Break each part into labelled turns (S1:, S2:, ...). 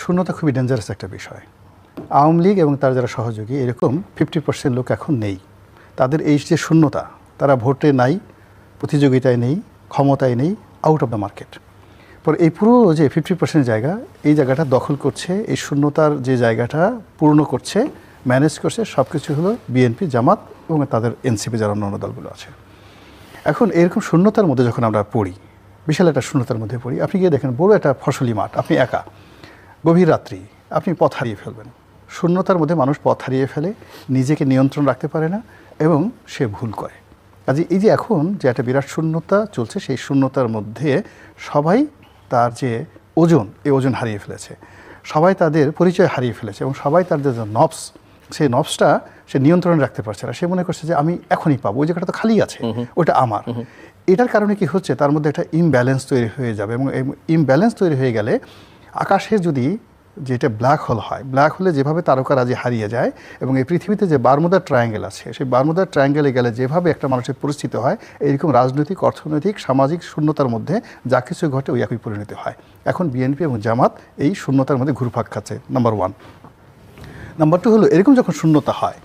S1: শূন্যতা খুবই ডেঞ্জারাস একটা বিষয়। আওয়ামী লীগ এবং তার যারা সহযোগী এরকম 50% লোক এখন নেই। তাদের এই যে শূন্যতা, তারা ভোটে নাই, প্রতিযোগিতায় নেই, ক্ষমতায় নেই, আউট অফ দ্য মার্কেট। পরে এই পুরো যে 50% জায়গা, এই জায়গাটা দখল করছে, এই শূন্যতার যে জায়গাটা পূর্ণ করছে, ম্যানেজ করছে, সব কিছু হলো বিএনপি, জামাত এবং তাদের এনসিপি যারা অন্যান্য দলগুলো আছে। এখন এরকম শূন্যতার মধ্যে যখন আমরা পড়ি, বিশাল একটা শূন্যতার মধ্যে পড়ি, আপনি গিয়ে দেখেন বড় একটা ফসলি মাঠ, আপনি একা, গভীর রাত্রি, আপনি পথ হারিয়ে ফেলবেন। শূন্যতার মধ্যে মানুষ পথ হারিয়ে ফেলে, নিজেকে নিয়ন্ত্রণ রাখতে পারে না এবং সে ভুল করে। কাজে এই যে এখন যে একটা বিরাট শূন্যতা চলছে, সেই শূন্যতার মধ্যে সবাই তার যে ওজন, এই ওজন হারিয়ে ফেলেছে, সবাই তাদের পরিচয় হারিয়ে ফেলেছে এবং সবাই তাদের যে নবস, সেই নবসটা সে নিয়ন্ত্রণে রাখতে পারছে না। সে মনে করছে যে আমি এখনই পাবো, ওই জায়গাটা তো খালি আছে, ওটা আমার। এটার কারণে কি হচ্ছে, তার মধ্যে একটা ইমব্যালেন্স তৈরি হয়ে যাবে এবং এই ইমব্যালেন্স তৈরি হয়ে গেলে আকাশে যদি যেটা ব্ল্যাক হোল হয়, ব্ল্যাক হোলে যেভাবে তারকারাজি হারিয়ে যায় এবং এই পৃথিবীতে যে বারমুদা ট্রায়াঙ্গেল আছে, সেই বারমুদা ট্রায়াঙ্গেলে গেলে যেভাবে একটা মানুষের পরিস্থিতি হয়, এইরকম রাজনৈতিক, অর্থনৈতিক, সামাজিক শূন্যতার মধ্যে যা কিছু ঘটে ওই একই পরিণতি হয়। এখন বিএনপি এবং জামাত এই শূন্যতার মধ্যে ঘুরপাক খাচ্ছে, নাম্বার 1। নাম্বার 2 হলো, এরকম যখন শূন্যতা হয়,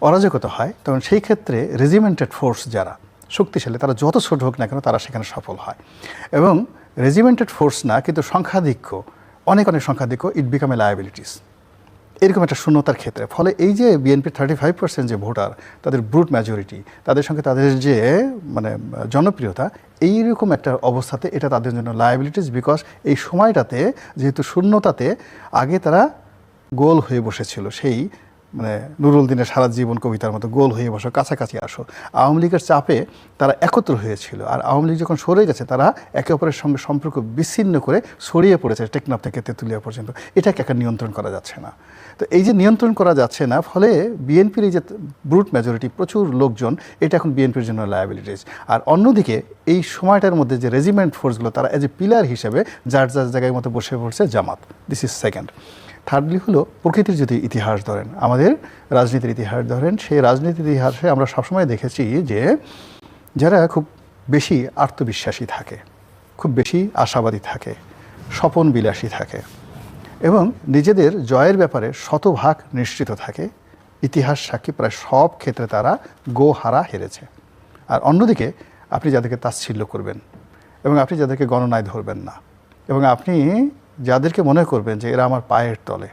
S1: অরাজকতা হয়, তখন সেই ক্ষেত্রে রেজিমেন্টেড ফোর্স যারা শক্তিশালী, তারা যত ছোট হোক না কেন তারা সেখানে সফল হয়। এবং রেজিমেন্টেড ফোর্স না, কিন্তু সংখ্যাধিক্য, অনেক সংখ্যাধিক্য, ইট বিকাম এ লায়াবিলিটিস, এরকম একটা শূন্যতার ক্ষেত্রে। ফলে এই যে বিএনপির 35% যে ভোটার, তাদের ব্রুট মেজরিটি, তাদের সঙ্গে তাদের যে মানে জনপ্রিয়তা, এইরকম একটা অবস্থাতে এটা তাদের জন্য লায়াবিলিটিস। বিকজ এই সময়টাতে যেহেতু শূন্যতাতে আগে তারা গোল হয়ে বসেছিল, সেই মানে নুরুল দিনের সারা জীবন কবিতার মতো, গোল হয়ে বসো, কাছাকাছি আসো। আওয়ামী লীগের চাপে তারা একত্র হয়েছিল, আর আওয়ামী লীগ যখন সরে গেছে, তারা একে অপরের সঙ্গে সম্পর্ক বিচ্ছিন্ন করে ছড়িয়ে পড়েছে টেকনাফ থেকে তেঁতুলিয়া পর্যন্ত। এটাকে একটা নিয়ন্ত্রণ করা যাচ্ছে না। তো এই যে নিয়ন্ত্রণ করা যাচ্ছে না, ফলে বিএনপির এই যে ব্রুট মেজরিটি, প্রচুর লোকজন, এটা এখন বিএনপির জন্য লায়াবিলিটিস। আর অন্যদিকে এই সময়টার মধ্যে যে রেজিমেন্ট ফোর্সগুলো, তারা এজ এ পিলার হিসেবে যার যার জায়গায় মতো বসে পড়ছে জামাত। This is second. থার্ডলি হলো, প্রকৃতির যদি ইতিহাস ধরেন, আমাদের রাজনীতির ইতিহাস ধরেন, সেই রাজনীতির ইতিহাসে আমরা সবসময় দেখেছি যে যারা খুব বেশি আত্মবিশ্বাসী থাকে, খুব বেশি আশাবাদী থাকে, স্বপন বিলাসী থাকে এবং নিজেদের জয়ের ব্যাপারে শতভাগ নিশ্চিত থাকে, ইতিহাস সাক্ষী প্রায় সব ক্ষেত্রে তারা গোহারা হেরেছে। আর অন্যদিকে আপনি যাদেরকে তাচ্ছিল্য করবেন এবং আপনি যাদেরকে গণনায় ধরবেন না এবং আপনি যাদেরকে মনে করবেন যে এরা আমার পায়ের তলে,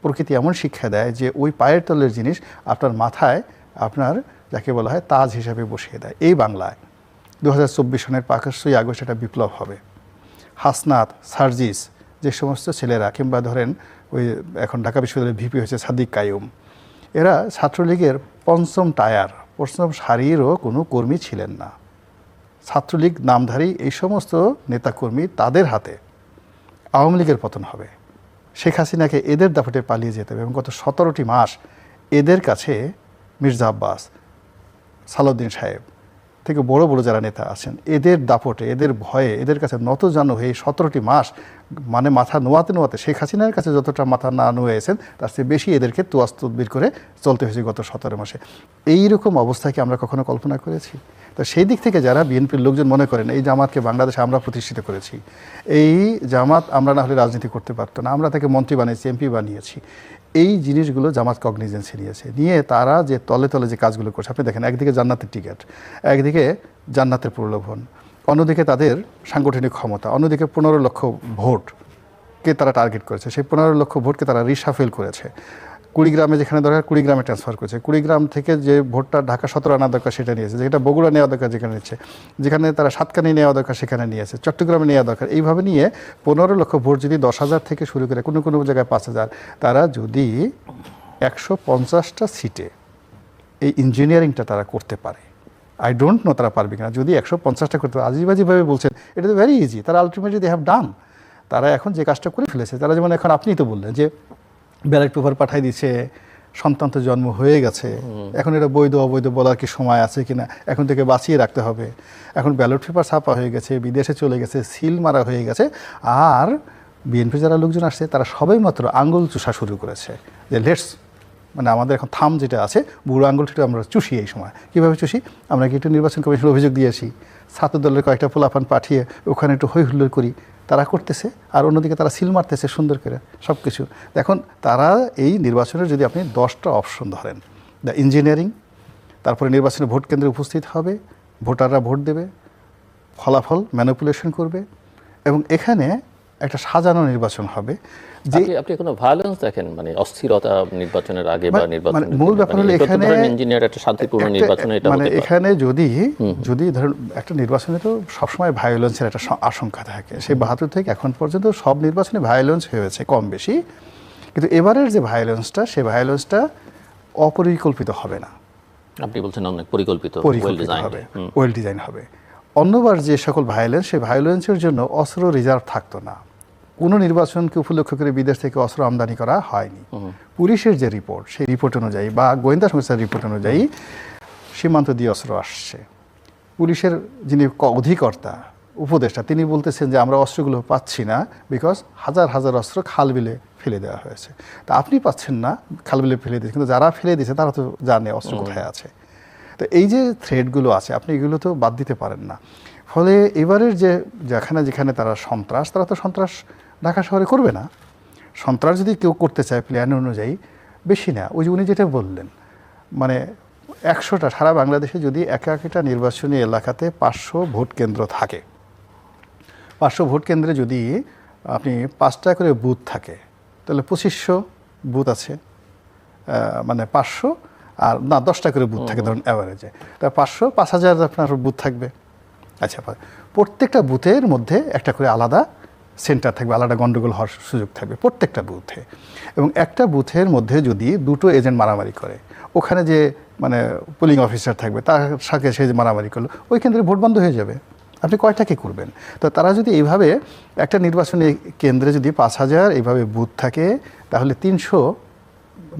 S1: প্রকৃতি এমন শিক্ষা দেয় যে ওই পায়ের তলের জিনিস আপনার মাথায়, আপনার যাকে বলা হয় তাজ হিসাবে বসিয়ে দেয়। এই বাংলায় 2024 সনের 5ই আগস্ট একটা বিপ্লব হবে। হাসনাত, সার্জিস, যে সমস্ত ছেলেরা, কিংবা ধরেন ওই এখন ঢাকা বিশ্ববিদ্যালয়ের ভিপি হয়েছে সাদিক কায়ুম, এরা ছাত্রলীগের পঞ্চম টায়ার, পঞ্চম সারিরও কোনো কর্মী ছিলেন না। ছাত্রলীগ নামধারী এই সমস্ত নেতাকর্মী, তাদের হাতে আওয়ামী লীগের পতন হবে। শেখ হাসিনাকে এদের দাপটে পালিয়ে যেতে হবে এবং গত 17টি মাস এদের কাছে মির্জা আব্বাস, সালাউদ্দিন সাহেব থেকে বড় বড় যারা নেতা আছেন, এদের দাপটে, এদের ভয়ে, এদের কাছে নতজানু হয়ে 17টি মাস মানে মাথা নোয়াতে নোয়াতে, শেখ হাসিনার কাছে যতটা মাথা না নোয়েছেন তার চেয়ে বেশি এদেরকে তোয়াজ তদবির করে চলতে হয়েছে গত 17 মাসে। এইরকম অবস্থাকে আমরা কখনো কল্পনা করেছি? তো সেই দিক থেকে যারা বিএনপির লোকজন মনে করেন এই জামাতকে বাংলাদেশে আমরা প্রতিষ্ঠিত করেছি, এই জামাত আমরা না হলে রাজনীতি করতে পারতো না, আমরা তাকে মন্ত্রী বানিয়েছি, এমপি বানিয়েছি, এই জিনিসগুলো জামাত কগনিজেন্সি নিয়েছে। নিয়ে তারা যে তলে তলে যে কাজগুলো করছে, আপনি দেখেন একদিকে জান্নাতের টিকিট, একদিকে জান্নাতের প্রলোভন, অন্যদিকে তাদের সাংগঠনিক ক্ষমতা, অন্যদিকে 15 লক্ষ ভোটকে তারা টার্গেট করেছে। সেই 15 লক্ষ ভোটকে তারা রিসাফেল করেছে। কুড়িগ্রামে যেখানে দরকার কুড়িগ্রামে ট্রান্সফার করেছে, কুড়িগ্রাম থেকে যে ভোটটা ঢাকা 17 আনা দরকার সেটা নিয়েছে, যেটা বগুড়া নেওয়া দরকার যেখানে নিচ্ছে, যেখানে তারা সাতকানি নেওয়া দরকার সেখানে নিয়েছে, চট্টগ্রামে নেওয়া দরকার। এইভাবে নিয়ে 15 লক্ষ ভোট যদি 10,000 থেকে শুরু করে কোনো কোনো জায়গায় 5,000, তারা যদি 150টা সিটে এই ইঞ্জিনিয়ারিংটা তারা করতে পারে, আই ডোন্ট নো তারা পারবে কিনা। যদি 150টা করতে আজিবাজিভাবে বলছেন, এটা তো ভেরি ইজি, তারা আলটিমেটলি দে হ্যাভ ডান। তারা এখন যে কাজটা করে ফেলেছে, তারা যেমন এখন আপনি তো বললেন যে ব্যালট পেপার পাঠাই দিচ্ছে, সন্তান তো জন্ম হয়ে গেছে, এখন এটা বৈধ অবৈধ বলার কি সময় আছে কিনা, এখন থেকে বাঁচিয়ে রাখতে হবে। এখন ব্যালট পেপার ছাপা হয়ে গেছে, বিদেশে চলে গেছে, সিল মারা হয়ে গেছে, আর বিএনপি যারা লোকজন আসছে তারা সবাই মাত্র আঙ্গুল চুষা শুরু করেছে যে লেটস, মানে আমাদের এখন থাম যেটা আছে, বুড়ো আঙ্গুলটা আমরা চুষি। এই সময় কীভাবে চুষি? আমরা কি একটু নির্বাচন কমিশনের অভিযোগ দিয়েছি, ছাত্র দলের কয়েকটা পোলাপান পাঠিয়ে ওখানে একটু হই হুল্লোড় করি, তারা করতেছে, আর অন্যদিকে তারা সিল মারতেছে সুন্দর করে সব কিছু। এখন তারা এই নির্বাচনের যদি আপনি 10টা অপশন ধরেন, দ্য ইঞ্জিনিয়ারিং, তারপরে নির্বাচনে ভোট কেন্দ্রে উপস্থিত হবে, ভোটাররা ভোট দেবে, ফলাফল ম্যানিপুলেশন করবে, এবং এখানে একটা সাজানো নির্বাচন হবে। যে
S2: আপনি কোনো ভায়োলেন্স দেখেন, মানে অস্থিরতা নির্বাচনের আগে বা নির্বাচনের
S1: মূল ব্যাপার হলো এখানে
S2: ইঞ্জিনিয়ার একটা শান্তিপূর্ণ নির্বাচনে এটা
S1: মানে
S2: হতে পারে।
S1: এখানে যদি ধরুন একটা নির্বাচনে তো সবসময় ভায়োলেন্সের একটা আশঙ্কা থাকে, সেই 72 থেকে এখন পর্যন্ত সব নির্বাচনে ভায়োলেন্স হয়েছে কম বেশি, কিন্তু এবারের যে ভায়োলেন্সটা, সেই ভায়োলেন্সটা অপরিকল্পিত হবে না,
S2: আপনি বলছেন অনেক পরিকল্পিত
S1: হবে, ওয়েল ডিজাইন হবে। অন্যবার যে সকল ভায়োলেন্স, সেই ভায়োলেন্সের জন্য অস্ত্র রিজার্ভ থাকতো না, কোনো নির্বাচনকে উপলক্ষ করে বিদেশ থেকে অস্ত্র আমদানি করা হয়নি। পুলিশের যে রিপোর্ট, সেই রিপোর্ট অনুযায়ী বা গোয়েন্দা সংস্থার রিপোর্ট অনুযায়ী সীমান্ত দিয়ে অস্ত্র আসছে। পুলিশের যিনি অধিকর্তা, উপদেষ্টা, তিনি বলতেছেন যে আমরা অস্ত্রগুলো পাচ্ছি না, বিকজ হাজার হাজার অস্ত্র খাল বিলে ফেলে দেওয়া হয়েছে। তা আপনি পাচ্ছেন না, খাল বিলে ফেলে দিয়েছে, কিন্তু যারা ফেলে দিয়েছে তারা তো জানে অস্ত্র কোথায় আছে। তো এই যে থ্রেডগুলো আছে, আপনি এগুলো তো বাদ দিতে পারেন না। ফলে এবারের যেখানে তারা সন্ত্রাস, তারা তো সন্ত্রাস ঢাকা শহরে করবে না। সন্ত্রাস যদি কেউ করতে চায় প্ল্যান অনুযায়ী, বেশি না, ওই যে উনি যেটা বললেন, মানে 100টা সারা বাংলাদেশে যদি একটা নির্বাচনী এলাকাতে 500 ভোট কেন্দ্র থাকে, 500 ভোট কেন্দ্রে যদি আপনি 5টা করে বুথ থাকে, তাহলে 2500 বুথ আছে, মানে 500 আর না 10টা করে বুথ থাকে ধরুন অ্যাভারেজে, তা 5000 আপনার বুথ থাকবে। আচ্ছা, প্রত্যেকটা বুথের মধ্যে একটা করে আলাদা সেন্টার থাকবে, আলাদা গন্ডগোল হওয়ার সুযোগ থাকবে প্রত্যেকটা বুথে। এবং একটা বুথের মধ্যে যদি 2টো এজেন্ট মারামারি করে, ওখানে যে মানে পোলিং অফিসার থাকবে তার সাথে সে যে মারামারি করলো, ওই কেন্দ্রে ভোট বন্ধ হয়ে যাবে। আপনি কয়টাকে করবেন? তো তারা যদি এইভাবে একটা নির্বাচনী কেন্দ্রে যদি 5000 এইভাবে বুথ থাকে, তাহলে 300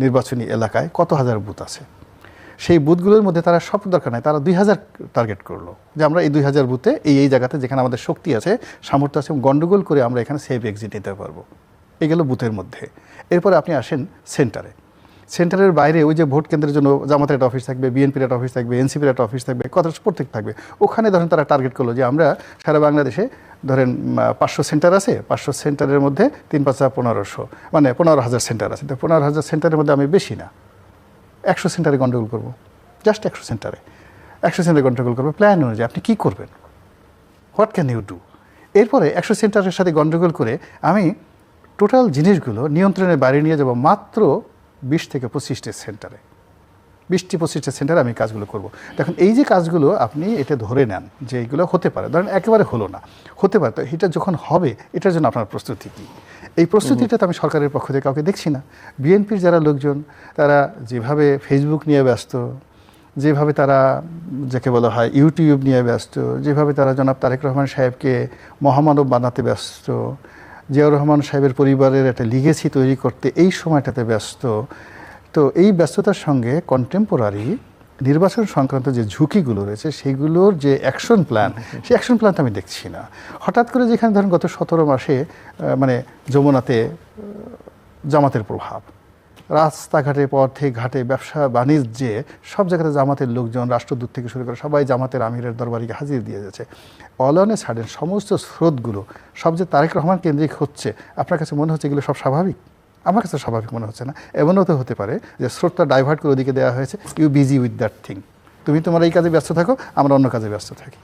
S1: নির্বাচনী এলাকায় কত হাজার বুথ আছে? সেই বুথগুলোর মধ্যে তারা সব দরকার নাই, তারা 2000 টার্গেট করলো যে আমরা এই 2000 বুথে এই জায়গাতে যেখানে আমাদের শক্তি আছে, সামর্থ্য আছে, গন্ডগোল করে আমরা এখানে সেফ এক্সিট নিতে পারবো। এগুলো বুথের মধ্যে। এরপরে আপনি আসেন সেন্টারে। সেন্টারের বাইরে ওই যে ভোট কেন্দ্রের জন্য জামাতের একটা অফিস থাকবে, বিএনপির একটা অফিস থাকবে, এনসিপির একটা অফিস থাকবে, কত প্রত্যেক থাকবে। ওখানে ধরেন তারা টার্গেট করলো যে আমরা সারা বাংলাদেশে ধরেন 500 সেন্টার আছে, 500 সেন্টারের মধ্যে 3 5 1500, মানে 15000 সেন্টার আছে। তো 15000 সেন্টারের মধ্যে আমি বেশি না 100 সেন্টারে গন্ডগোল করবো, জাস্ট 100 সেন্টারে 100 সেন্টারে গন্ডগোল করবো। প্ল্যান অনুযায়ী আপনি কী করবেন? What can you do? এরপরে 100 সেন্টারের সাথে গন্ডগোল করে আমি টোটাল জিনিসগুলো নিয়ন্ত্রণের বাইরে নিয়ে যাব মাত্র 20 থেকে 25টা সেন্টারে, 20-25টা সেন্টারে আমি কাজগুলো করব। দেখুন এই যে কাজগুলো আপনি এটা ধরে নেন যে এইগুলো হতে পারে, ধরেন একেবারে হলো না, হতে পারে, তো এটা যখন হবে এটার জন্য আপনার প্রস্তুতি কী? এই প্রস্তুতিটা তো আমি সরকারের পক্ষ থেকে কাউকে দেখছি না। বিএনপির যারা লোকজন, তারা যেভাবে ফেসবুক নিয়ে ব্যস্ত, যেভাবে তারা যাকে বলা হয় ইউটিউব নিয়ে ব্যস্ত, যেভাবে তারা জনাব তারেক রহমান সাহেবকে মহামানব বানাতে ব্যস্ত, জিয়াউর রহমান সাহেবের পরিবারের একটা লিগেসি তৈরি করতে এই সময়টাতে ব্যস্ত, তো এই ব্যস্ততার সঙ্গে কন্টেম্পোরারি নির্বাচন সংক্রান্ত যে ঝুঁকিগুলো রয়েছে সেইগুলোর যে অ্যাকশন প্ল্যান, সেই অ্যাকশন প্ল্যানটা আমি দেখছি না। হঠাৎ করে যেখানে ধরেন গত 17 মাসে মানে যমুনাতে জামাতের প্রভাব, রাস্তাঘাটে পথে ঘাটে ব্যবসা বাণিজ্যে সব জায়গাতে জামাতের লোকজন, রাষ্ট্রদূত থেকে শুরু করে সবাই জামাতের আমিরের দরবারিকে হাজির দিয়ে যাচ্ছে। অল অন এ সাডেন সমস্ত স্রোতগুলো সব যে তারেক রহমান কেন্দ্রিক হচ্ছে, আপনার কাছে মনে হচ্ছে এগুলো সব স্বাভাবিক? আমার কাছে স্বাভাবিক মনে হচ্ছে না। এমনও তো হতে পারে যে স্রোতটা ডাইভার্ট করে ওদিকে দেওয়া হয়েছে, you busy with that thing, তুমি তোমার এই কাজে ব্যস্ত থাকো, আমরা অন্য কাজে ব্যস্ত থাকি।